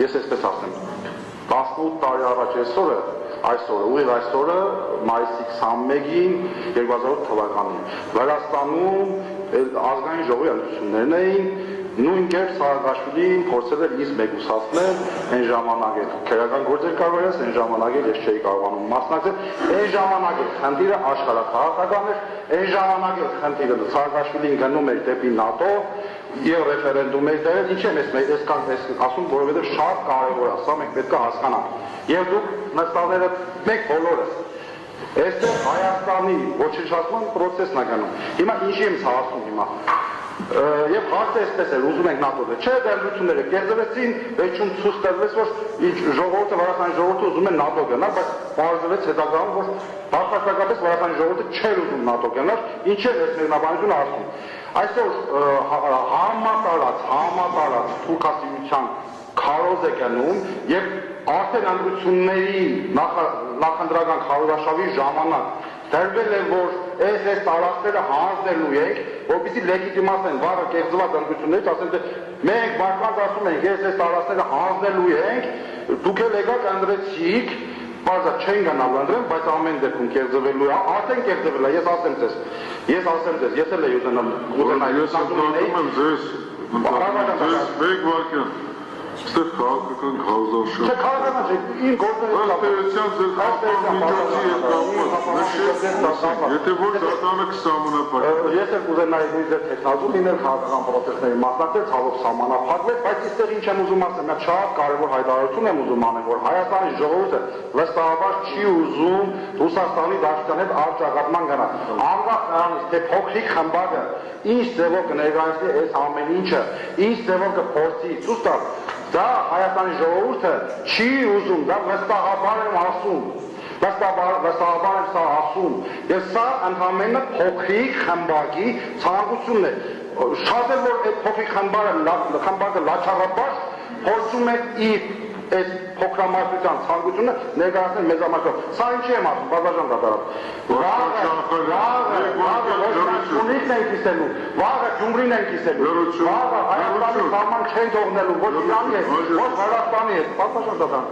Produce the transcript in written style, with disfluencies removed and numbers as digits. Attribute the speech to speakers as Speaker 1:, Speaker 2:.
Speaker 1: ես այսպես ասեմ, 18 տարի առաջ այսօրը, ուղիղ այսօրը, մայիսի 21-ին 2008 թվականին, Վրաստանում ազգային ժողովի ընտրություններն էին, նույն կերպ Սաակաշվիլին փորձել էր ինձ մեկուսացնել այն ժամանակ էլ քերական գործեր կարողացել, այն ժամանակ էլ ես չէի կարողանում մասնակցել, այն ժամանակ էլ խնդիրը աշխարհաքաղաքական էր, այն ժամանակ էլ խնդիրը Սաակաշվիլին գնում էր դեպի ՆԱՏՕ եւ ռեֆերենդում էր դերել, ինչ եմ այսքան ասում, որովհետեւ շատ կարեւոր է, սա մենք պետք է հասկանանք։ Եվ դուք նստածները մեկ բոլորս այստեղ Հայաստանի ոչնչացման process-ն է գնում։ Հիմա ինչի եմ հասնում հիմա։ Եվ հարցը այսպես էր, ուզում ենք ՆԱՏՕ-ը, չէ, դերությունները կերձվեցին, վերջում ցույց տվեց, որ ժողովուրդը, Վրաստանի ժողովուրդը ուզում է ՆԱՏՕ գնալ, բայց պարզվեց հետագայում, որ բացարձակապես Վրաստանի ժողովուրդը չէր ուզում ՆԱՏՕ գնալ, ինչ է այս մեկնաբանությունը ասում։ Այսօր համատարած թուրքասիրության քարոզ է գնում եւ արդեն ընտրությունների նախընտրական քարոզարշավի ժամանակ դերվել է, որ այս տարածքները հանձնելու ենք, որպեսզի լեգիտիմացնեն վառը կեղծված ընտրություններից, ասեն թե մենք մարդկանց ասում ենք, այս տարածքները հանձնելու ենք, դուք էլ եկաք ընտրեցիք, բարձր չեն գնալու ընտրեն, բայց ամեն դեպքում կեղծվելու է, արդեն կեղծվել է, ես ասեմ ձեզ, ես էլ եի ուզենամ
Speaker 2: Ստեղ քաղաքական քարոզարշավ։
Speaker 1: Չէ, քաղաքական չէ, ին գործերը
Speaker 2: Ըստ էության ձեր խաղապան միջոցի հետ կապված նշեցիք, եթե որ դատանը կսահմանափակ։
Speaker 1: Ես էլ կուզենայի նույն ձեր տեխնազու լինել քաղաքական պրոցեսների մասնակցել, ցավոք սահմանափակվել, բայց այստեղ ինչ եմ ուզում ասել, նա շատ կարևոր հայտարարություն եմ ուզում անել, որ Հայաստանի ժողովուրդը վստահաբար չի ուզում Ռուսաստանի Դաշնության հետ առճակատման գնալ։ Անկախ նրանից, թե փոքրիկ խմբակը ինչ ձևով կներկայացնի այս ամեն ինչը, ինչ ձևով կփորձի ցույց տալ, դա Հայաստանի ժողովուրդը չի ուզում, դա վստահաբար եմ ասում, վստահաբար եմ սա ասում, եւ սա ընդհանրապես փոքրիկ խմբակի ցանկությունն է։ Շատ է, որ այդ փոքրիկ խմբակը լաչառաբար փորձում է իր այս փոքրամասնության ցանկությունը ներկայացնել մեծամասնություն։ Սա ինչի եմ ասում, բազմաժան դատարան։ Վաղը Գյումրին են կիսելու, վաղը Հայաստանի սահման չեն թողնելու, ոչ Իրանի հետ, ոչ Վրաստանի հետ, բազմաժան դատարան։